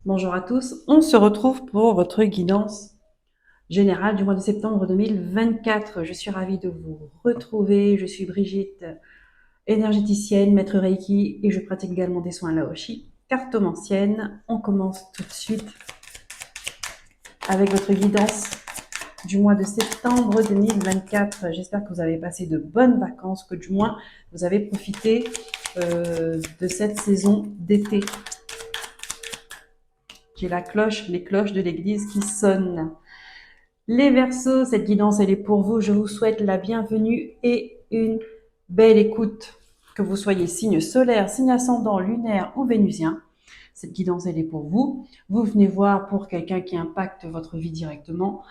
Bonjour à tous, on se retrouve pour votre guidance générale du mois de septembre 2024. Je suis ravie de vous retrouver. Je suis Brigitte, énergéticienne, maître Reiki et je pratique également des soins Laoshi, cartomancienne. On commence tout de suite avec votre guidance du mois de septembre 2024. J'espère que vous avez passé de bonnes vacances, que du moins vous avez profité de cette saison d'été. J'ai les cloches de l'église qui sonnent. Les Verseaux, cette guidance, elle est pour vous. Je vous souhaite la bienvenue et une belle écoute. Que vous soyez signe solaire, signe ascendant, lunaire ou vénusien, cette guidance, elle est pour vous. Vous venez voir pour quelqu'un qui impacte votre vie directement.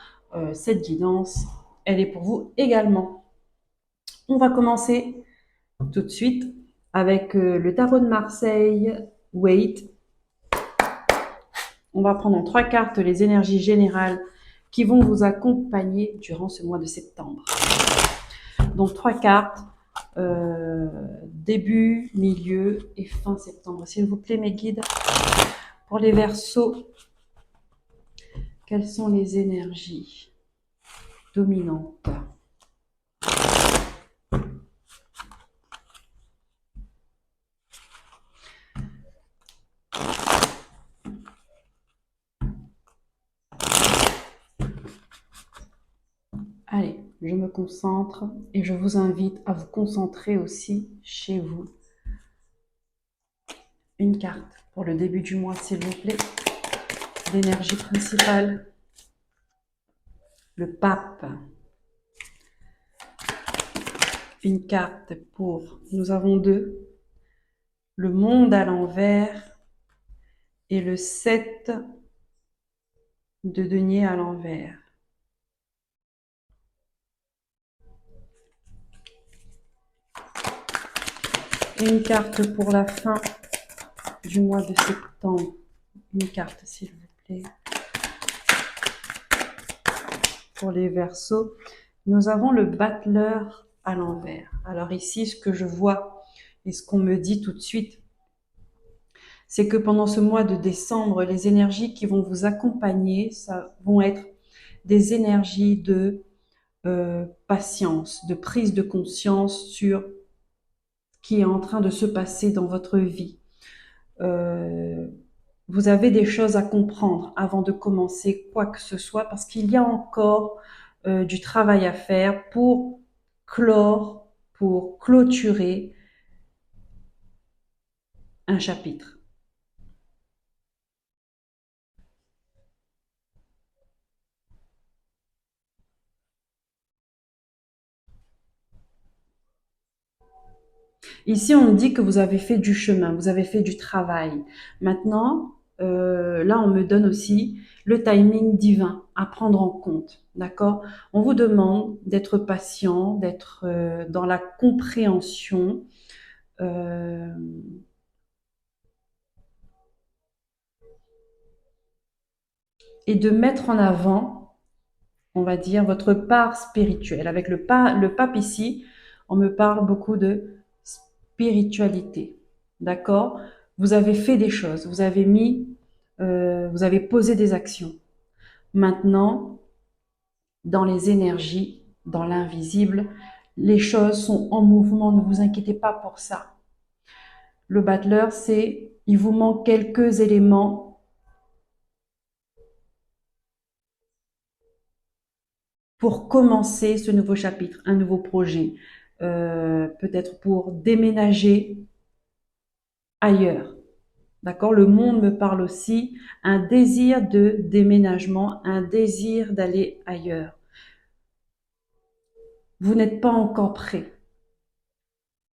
Cette guidance, elle est pour vous également. On va commencer tout de suite avec le tarot de Marseille, Wait. On va prendre en 3 cartes les énergies générales qui vont vous accompagner durant ce mois de septembre. Donc 3 cartes, début, milieu et fin septembre. S'il vous plaît, mes guides, pour les Verseaux, quelles sont les énergies dominantes? Allez, je me concentre et je vous invite à vous concentrer aussi chez vous. Une carte pour le début du mois, s'il vous plaît. L'énergie principale, le pape. Une carte pour, nous avons deux, le monde à l'envers et le 7 de denier à l'envers. Une carte pour la fin du mois de septembre. Une carte, s'il vous plaît. Pour les Verseaux, nous avons le battleur à l'envers. Alors ici, ce que je vois et ce qu'on me dit tout de suite, c'est que pendant ce mois de décembre, les énergies qui vont vous accompagner, ça vont être des énergies de patience, de prise de conscience sur ce qui est en train de se passer dans votre vie. Vous avez des choses à comprendre avant de commencer quoi que ce soit, parce qu'il y a encore du travail à faire pour clore, pour clôturer un chapitre. Ici, on me dit que vous avez fait du chemin, vous avez fait du travail. Maintenant, là, on me donne aussi le timing divin à prendre en compte. D'accord? On vous demande d'être patient, d'être dans la compréhension. euh, et de mettre en avant, on va dire, votre part spirituelle. Avec le pape ici, on me parle beaucoup de spiritualité. D'accord? Vous avez fait des choses, vous avez posé des actions. Maintenant, dans les énergies, dans l'invisible, les choses sont en mouvement, ne vous inquiétez pas pour ça. Le battleur, c'est, il vous manque quelques éléments pour commencer ce nouveau chapitre, un nouveau projet, peut-être pour déménager ailleurs. D'accord? Le monde me parle aussi, un désir de déménagement, un désir d'aller ailleurs. Vous n'êtes pas encore prêt.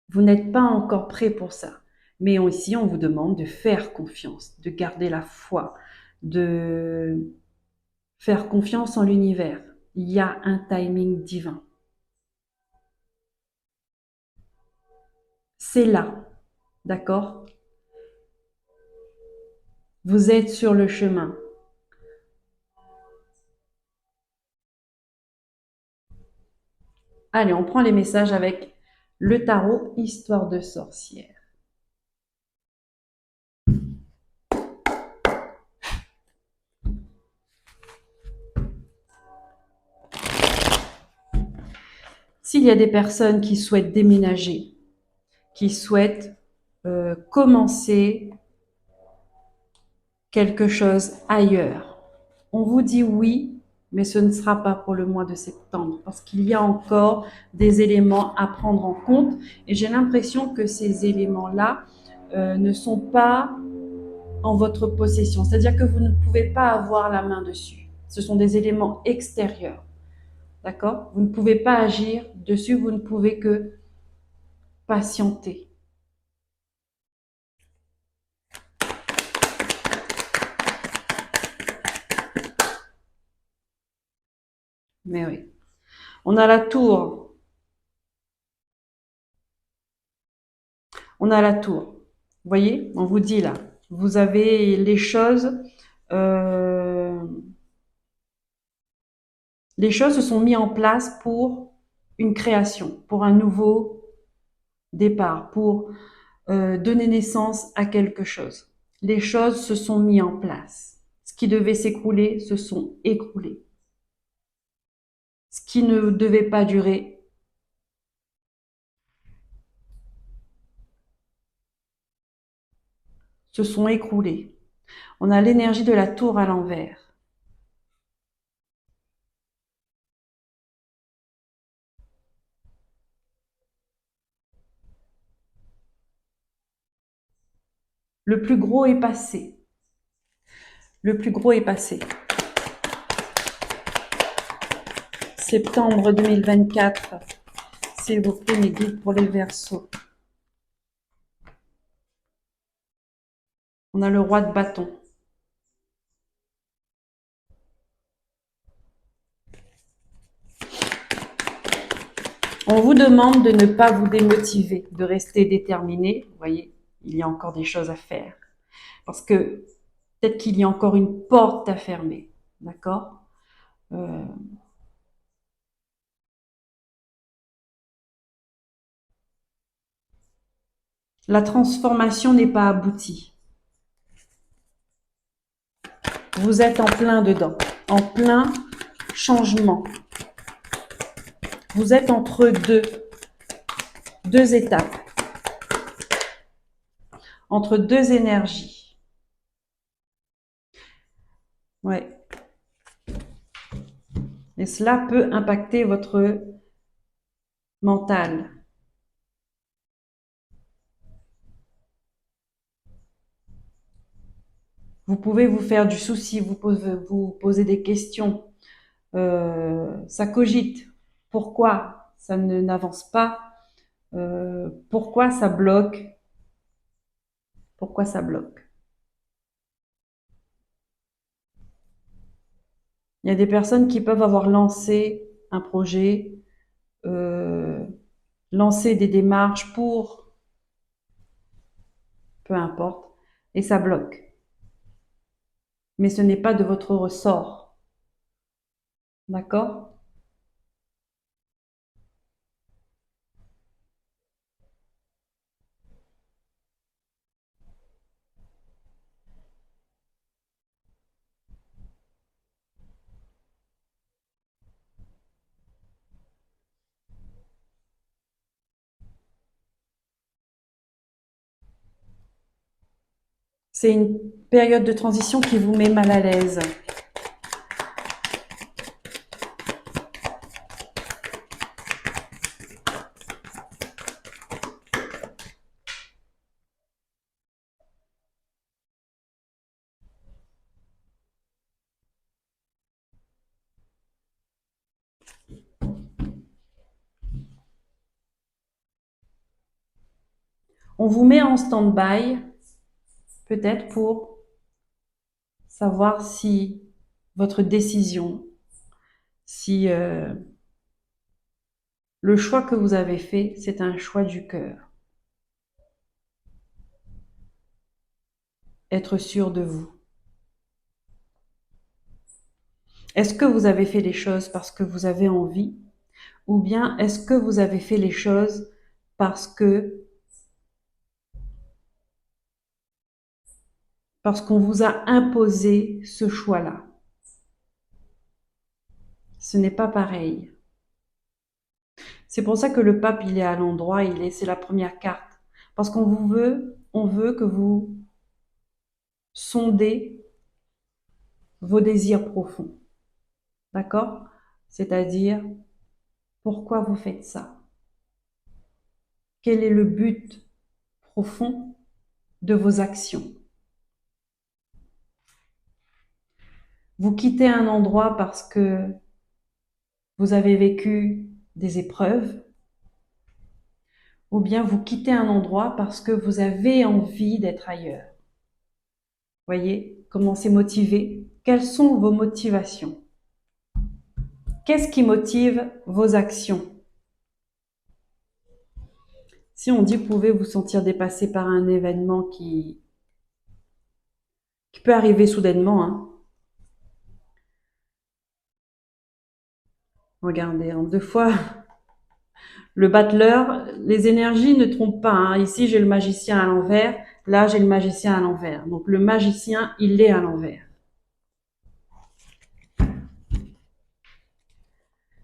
Vous n'êtes pas encore prêt pour ça. Mais ici, on vous demande de faire confiance, de garder la foi, de faire confiance en l'univers. Il y a un timing divin. C'est là. D'accord? Vous êtes sur le chemin. Allez, on prend les messages avec le tarot Histoire de sorcière. S'il y a des personnes qui souhaitent déménager, qui souhaitent commencer quelque chose ailleurs, on vous dit oui, mais ce ne sera pas pour le mois de septembre parce qu'il y a encore des éléments à prendre en compte et j'ai l'impression que ces éléments-là ne sont pas en votre possession. C'est-à-dire que vous ne pouvez pas avoir la main dessus. Ce sont des éléments extérieurs. D'accord? Vous ne pouvez pas agir dessus, vous ne pouvez que patienter. Mais oui. On a la tour. On a la tour. Vous voyez? On vous dit là. Vous avez euh, les choses se sont mises en place pour une création, pour un nouveau départ, pour donner naissance à quelque chose. Les choses se sont mises en place. Ce qui devait s'écrouler se sont écroulés. Ce qui ne devait pas durer se sont écroulés. On a l'énergie de la tour à l'envers. Le plus gros est passé. Le plus gros est passé. Septembre 2024, s'il vous plaît, mes guides pour les Verseaux. On a le roi de bâton. On vous demande de ne pas vous démotiver, de rester déterminé. Vous voyez, il y a encore des choses à faire. Parce que peut-être qu'il y a encore une porte à fermer. D'accord? euh, La transformation n'est pas aboutie. Vous êtes en plein dedans, en plein changement. Vous êtes entre deux étapes, entre deux énergies. Ouais. Et cela peut impacter votre mental. Vous pouvez vous faire du souci, vous poser des questions. Ça cogite. Pourquoi ça n'avance pas? Pourquoi ça bloque? Pourquoi ça bloque? Il y a des personnes qui peuvent avoir lancé un projet, euh, lancé des démarches pour, peu importe, et ça bloque. Mais ce n'est pas de votre ressort. D'accord? C'est une période de transition qui vous met mal à l'aise. On vous met en stand-by, peut-être pour savoir si votre décision, si le choix que vous avez fait, c'est un choix du cœur. Être sûr de vous. Est-ce que vous avez fait les choses parce que vous avez envie, ou bien est-ce que vous avez fait les choses parce qu'on vous a imposé ce choix-là? Ce n'est pas pareil. C'est pour ça que le pape, il est à l'endroit, c'est la première carte. Parce on veut que vous sondez vos désirs profonds. D'accord? C'est-à-dire, pourquoi vous faites ça? Quel est le but profond de vos actions? Vous quittez un endroit parce que vous avez vécu des épreuves, ou bien vous quittez un endroit parce que vous avez envie d'être ailleurs. Voyez comment c'est motivé? Quelles sont vos motivations? Qu'est-ce qui motive vos actions? Si on dit, vous pouvez vous sentir dépassé par un événement qui peut arriver soudainement, hein. Regardez, en 2 fois, le battleur, les énergies ne trompent pas, hein. Ici, j'ai le magicien à l'envers. Là, j'ai le magicien à l'envers. Donc, le magicien, il est à l'envers.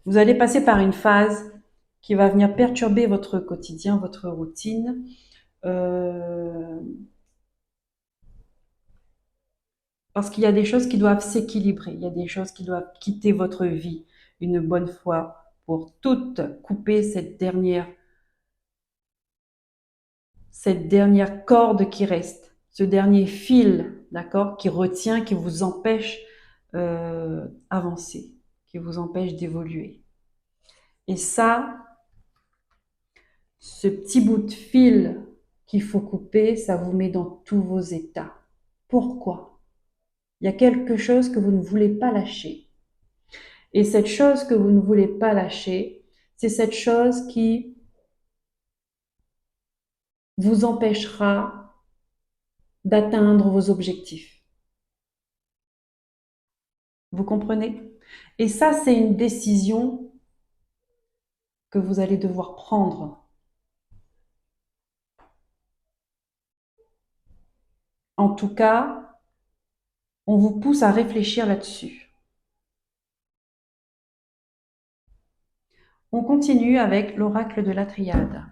Vous allez passer par une phase qui va venir perturber votre quotidien, votre routine. Parce qu'il y a des choses qui doivent s'équilibrer. Il y a des choses qui doivent quitter votre vie une bonne fois pour toutes, couper cette dernière corde qui reste, ce dernier fil, d'accord, qui retient, qui vous empêche avancer, qui vous empêche d'évoluer. Et ça, ce petit bout de fil qu'il faut couper, ça vous met dans tous vos états. Pourquoi? Il y a quelque chose que vous ne voulez pas lâcher. Et cette chose que vous ne voulez pas lâcher, c'est cette chose qui vous empêchera d'atteindre vos objectifs. Vous comprenez? Et ça, c'est une décision que vous allez devoir prendre. En tout cas, on vous pousse à réfléchir là-dessus. On continue avec l'oracle de la triade.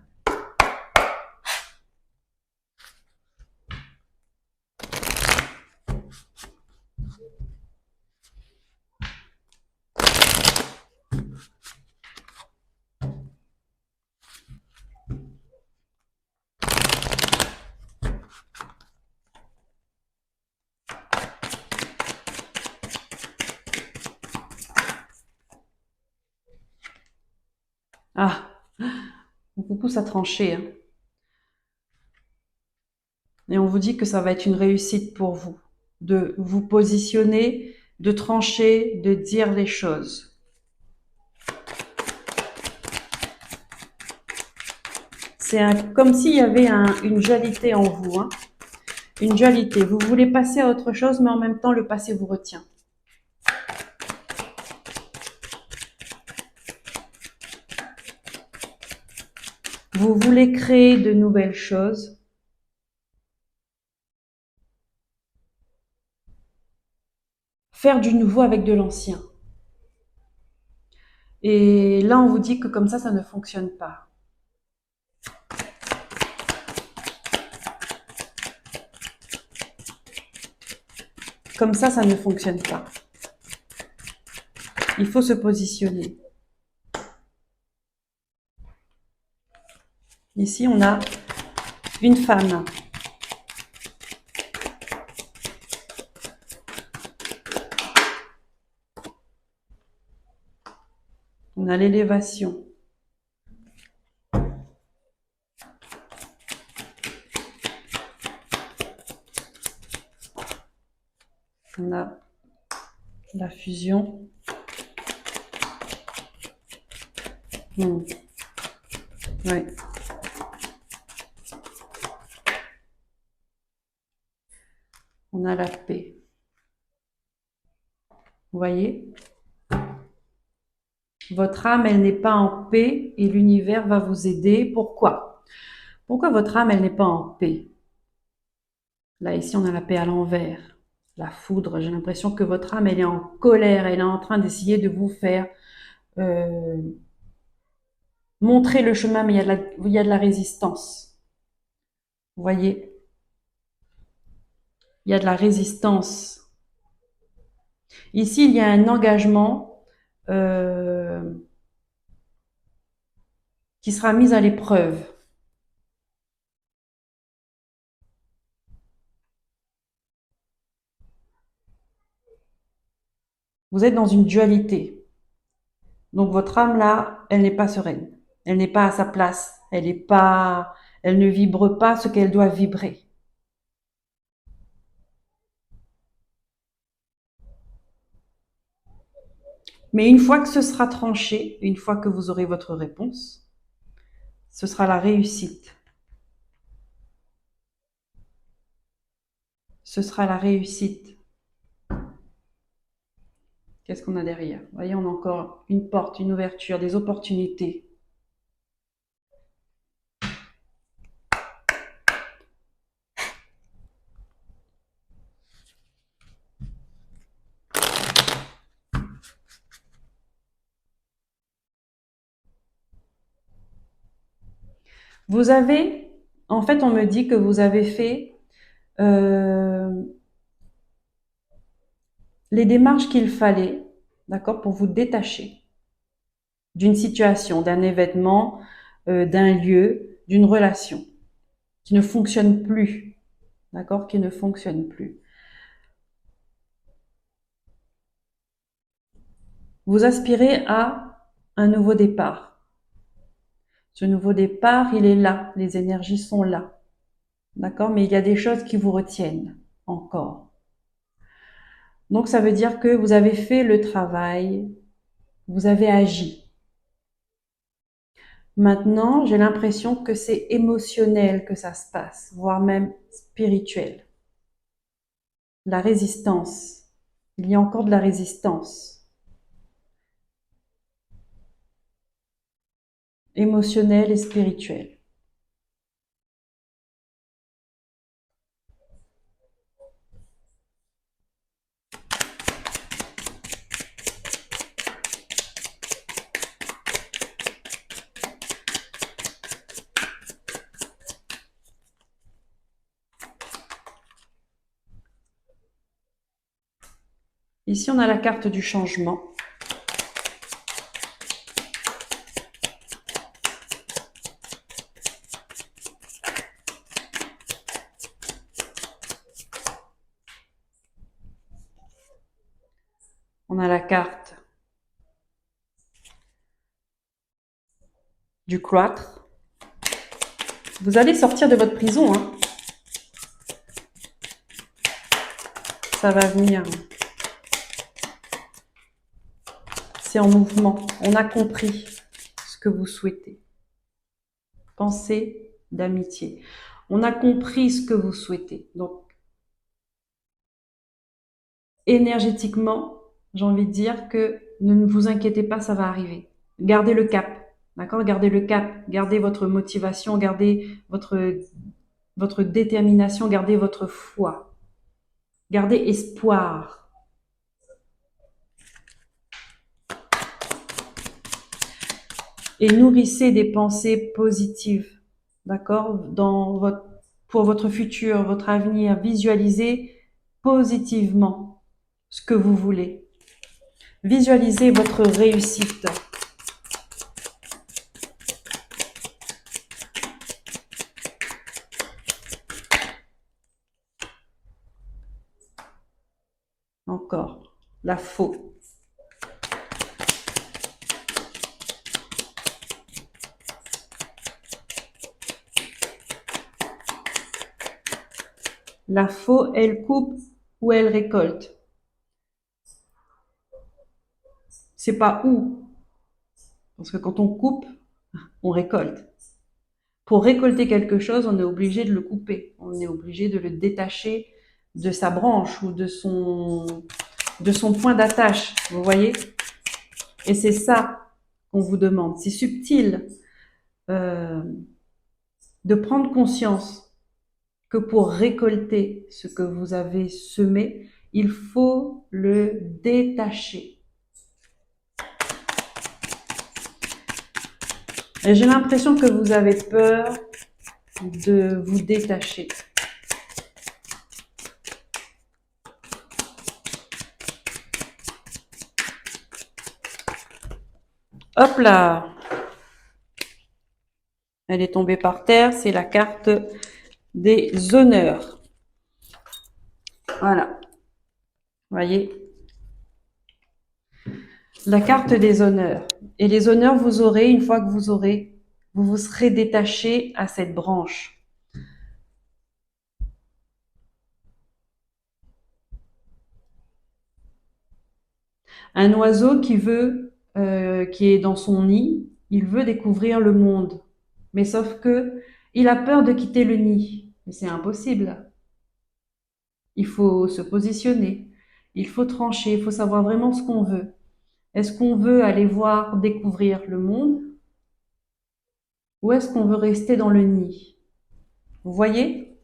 Ah, on vous pousse à trancher, hein. Et on vous dit que ça va être une réussite pour vous, de vous positionner, de trancher, de dire les choses. C'est comme s'il y avait une dualité en vous, hein. Une dualité. Vous voulez passer à autre chose, mais en même temps, le passé vous retient. Vous voulez créer de nouvelles choses. Faire du nouveau avec de l'ancien. Et là, on vous dit que comme ça ne fonctionne pas. Comme ça ne fonctionne pas. Il faut se positionner. Ici, on a une femme. On a l'élévation. On a la fusion. Ouais. On a la paix. Vous voyez? Votre âme, elle n'est pas en paix et l'univers va vous aider. Pourquoi? Pourquoi votre âme, elle n'est pas en paix? Là, ici, on a la paix à l'envers. La foudre, j'ai l'impression que votre âme, elle est en colère. Elle est en train d'essayer de vous faire montrer le chemin, mais il y a de la résistance. Vous voyez, il y a de la résistance. Ici, il y a un engagement qui sera mis à l'épreuve. Vous êtes dans une dualité. Donc votre âme là, elle n'est pas sereine. Elle n'est pas à sa place. Elle ne vibre pas ce qu'elle doit vibrer. Mais une fois que ce sera tranché, une fois que vous aurez votre réponse, ce sera la réussite. Ce sera la réussite. Qu'est-ce qu'on a derrière? Vous voyez, on a encore une porte, une ouverture, des opportunités. Vous avez, en fait, on me dit que vous avez fait euh, les démarches qu'il fallait, d'accord, pour vous détacher d'une situation, d'un événement, d'un lieu, d'une relation qui ne fonctionne plus, d'accord, qui ne fonctionne plus. Vous aspirez à un nouveau départ. Ce nouveau départ, il est là, les énergies sont là, d'accord, mais il y a des choses qui vous retiennent encore. Donc ça veut dire que vous avez fait le travail, vous avez agi. Maintenant, j'ai l'impression que c'est émotionnel que ça se passe, voire même spirituel. La résistance. Il y a encore de la résistance. Émotionnelle et spirituelle. Ici, on a la carte du changement. On a la carte du cloître. Vous allez sortir de votre prison, hein. Ça va venir. C'est en mouvement. On a compris ce que vous souhaitez. Pensée d'amitié. On a compris ce que vous souhaitez. Donc, énergétiquement, j'ai envie de dire que ne vous inquiétez pas, ça va arriver. Gardez le cap, d'accord? Gardez le cap, gardez votre motivation, gardez votre détermination, gardez votre foi, gardez espoir. Et nourrissez des pensées positives, d'accord? Pour votre futur, votre avenir, visualisez positivement ce que vous voulez. Visualisez votre réussite. Encore, la faux. La faux, elle coupe ou elle récolte. C'est pas où. Parce que quand on coupe, on récolte. Pour récolter quelque chose, on est obligé de le couper. On est obligé de le détacher de sa branche ou de son point d'attache. Vous voyez? Et c'est ça qu'on vous demande. C'est subtil euh, de prendre conscience que pour récolter ce que vous avez semé, il faut le détacher. Et j'ai l'impression que vous avez peur de vous détacher. Hop là! Elle est tombée par terre, c'est la carte des honneurs. Voilà. Voyez? La carte des honneurs. Et les honneurs, vous aurez, une fois que vous vous serez détaché à cette branche. Un oiseau qui est dans son nid, il veut découvrir le monde. Mais sauf que, il a peur de quitter le nid. Mais c'est impossible. Il faut se positionner. Il faut trancher. Il faut savoir vraiment ce qu'on veut. Est-ce qu'on veut aller voir, découvrir le monde? Ou est-ce qu'on veut rester dans le nid? Vous voyez?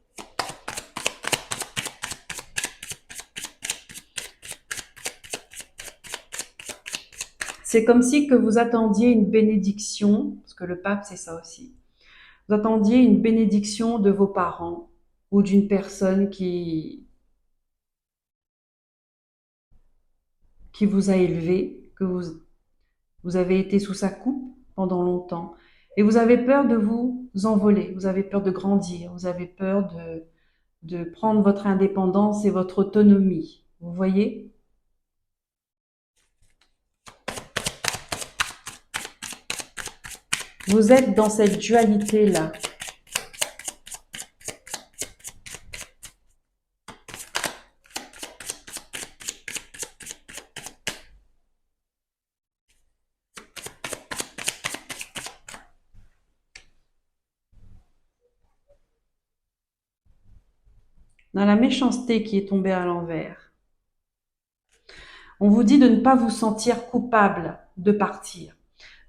C'est comme si que vous attendiez une bénédiction, parce que le pape, c'est ça aussi. Vous attendiez une bénédiction de vos parents ou d'une personne qui vous a élevé, vous avez été sous sa coupe pendant longtemps. Et vous avez peur de vous envoler, vous avez peur de grandir, vous avez peur de prendre votre indépendance et votre autonomie. Vous voyez? Vous êtes dans cette dualité-là. Dans la méchanceté qui est tombée à l'envers. On vous dit de ne pas vous sentir coupable de partir,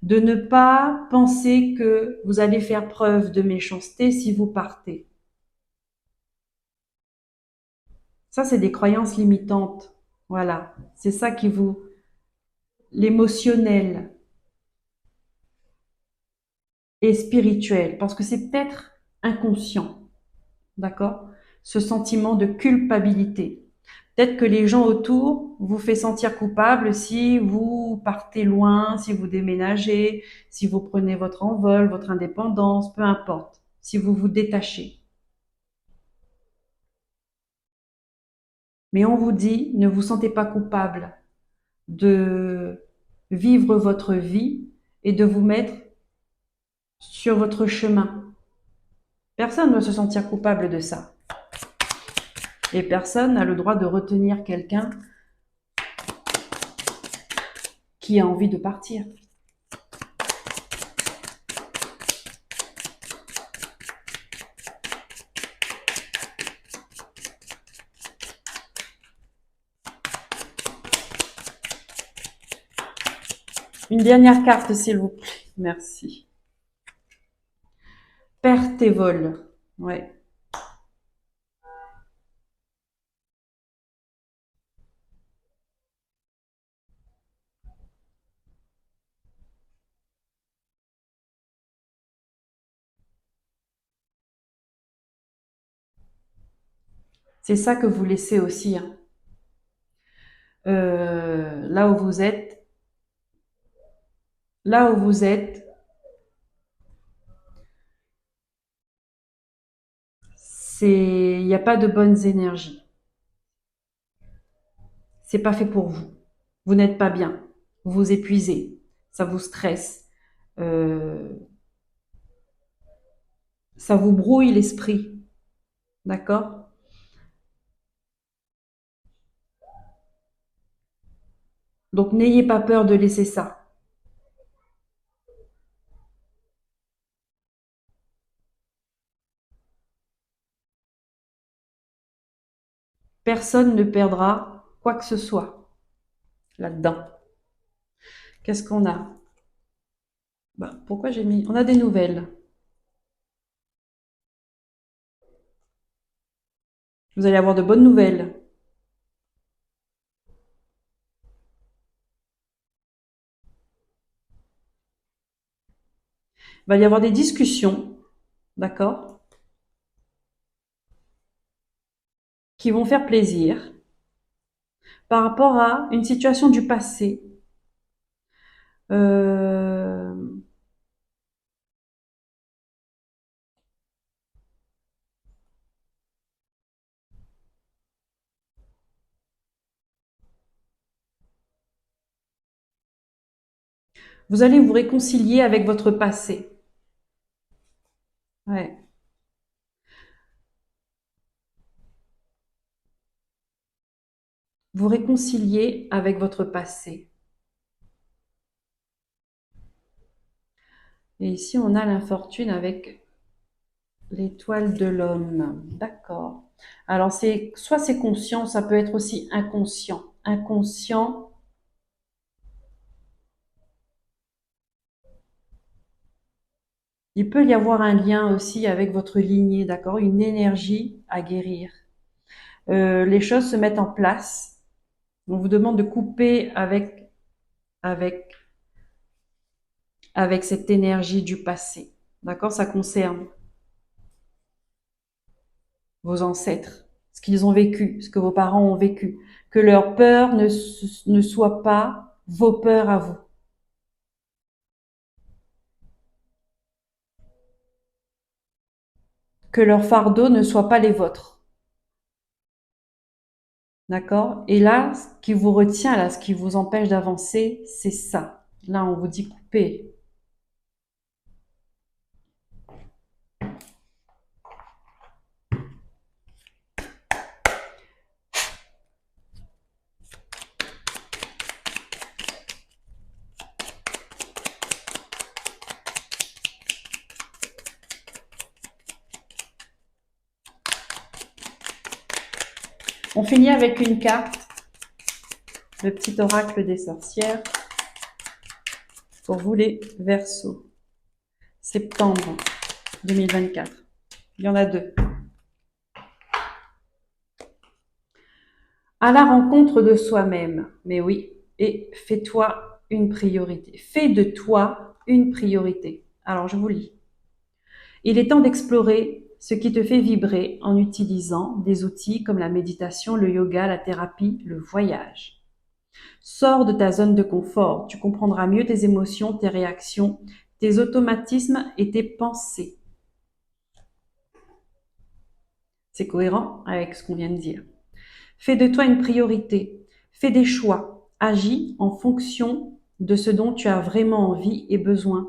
de ne pas penser que vous allez faire preuve de méchanceté si vous partez. Ça, c'est des croyances limitantes. Voilà, c'est ça qui vous... L'émotionnel et spirituel, parce que c'est peut-être inconscient, d'accord? Ce sentiment de culpabilité. Peut-être que les gens autour vous fait sentir coupable si vous partez loin, si vous déménagez, si vous prenez votre envol, votre indépendance, peu importe, si vous vous détachez. Mais on vous dit, ne vous sentez pas coupable de vivre votre vie et de vous mettre sur votre chemin. Personne ne doit se sentir coupable de ça. Et personne n'a le droit de retenir quelqu'un qui a envie de partir. Une dernière carte, s'il vous plaît. Merci. Perte et vol. Ouais. C'est ça que vous laissez aussi. Hein. Là où vous êtes, là où vous êtes, il n'y a pas de bonnes énergies. C'est pas fait pour vous. Vous n'êtes pas bien. Vous vous épuisez. Ça vous stresse. Euh, ça vous brouille l'esprit. D'accord? Donc n'ayez pas peur de laisser ça. Personne ne perdra quoi que ce soit là-dedans. Qu'est-ce qu'on a? Bah, pourquoi j'ai mis... On a des nouvelles. Vous allez avoir de bonnes nouvelles. Il va y avoir des discussions, d'accord, qui vont faire plaisir par rapport à une situation du passé. Euh, vous allez vous réconcilier avec votre passé. Ouais. Vous réconcilier avec votre passé. Et ici, on a l'infortune avec l'étoile de l'homme. D'accord. Alors, soit c'est conscient, ça peut être aussi inconscient. Inconscient, il peut y avoir un lien aussi avec votre lignée, d'accord? Une énergie à guérir. Les choses se mettent en place. On vous demande de couper avec, avec cette énergie du passé. D'accord? Ça concerne vos ancêtres, ce qu'ils ont vécu, ce que vos parents ont vécu. Que leurs peurs ne soient pas vos peurs à vous. Que leur fardeau ne soit pas les vôtres. D'accord? Et là, ce qui vous retient, là, ce qui vous empêche d'avancer, c'est ça. Là, on vous dit couper. On finit avec une carte, le petit oracle des sorcières, pour vous les Verseaux. Septembre 2024. Il y en a deux. À la rencontre de soi-même. Mais oui, et fais-toi une priorité. Fais de toi une priorité. Alors, je vous lis. Il est temps d'explorer ce qui te fait vibrer en utilisant des outils comme la méditation, le yoga, la thérapie, le voyage. Sors de ta zone de confort, tu comprendras mieux tes émotions, tes réactions, tes automatismes et tes pensées. C'est cohérent avec ce qu'on vient de dire. Fais de toi une priorité, fais des choix, agis en fonction de ce dont tu as vraiment envie et besoin,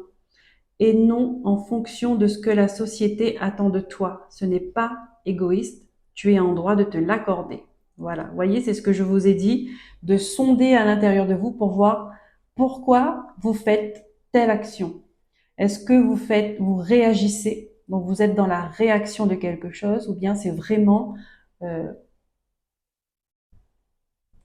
et non en fonction de ce que la société attend de toi. Ce n'est pas égoïste, tu es en droit de te l'accorder. Voilà, vous voyez, c'est ce que je vous ai dit, de sonder à l'intérieur de vous pour voir pourquoi vous faites telle action. Est-ce que vous réagissez, donc vous êtes dans la réaction de quelque chose, ou bien euh,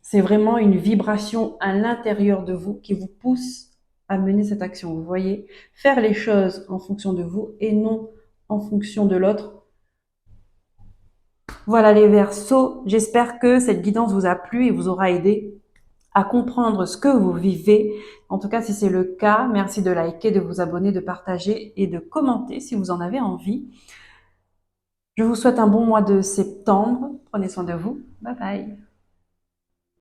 c'est vraiment une vibration à l'intérieur de vous qui vous pousse à mener cette action. Vous voyez, faire les choses en fonction de vous et non en fonction de l'autre. Voilà les Verseaux, j'espère que cette guidance vous a plu et vous aura aidé à comprendre ce que vous vivez. En tout cas, si c'est le cas, merci de liker, de vous abonner, de partager et de commenter si vous en avez envie. Je vous souhaite un bon mois de septembre. Prenez soin de vous. Bye bye.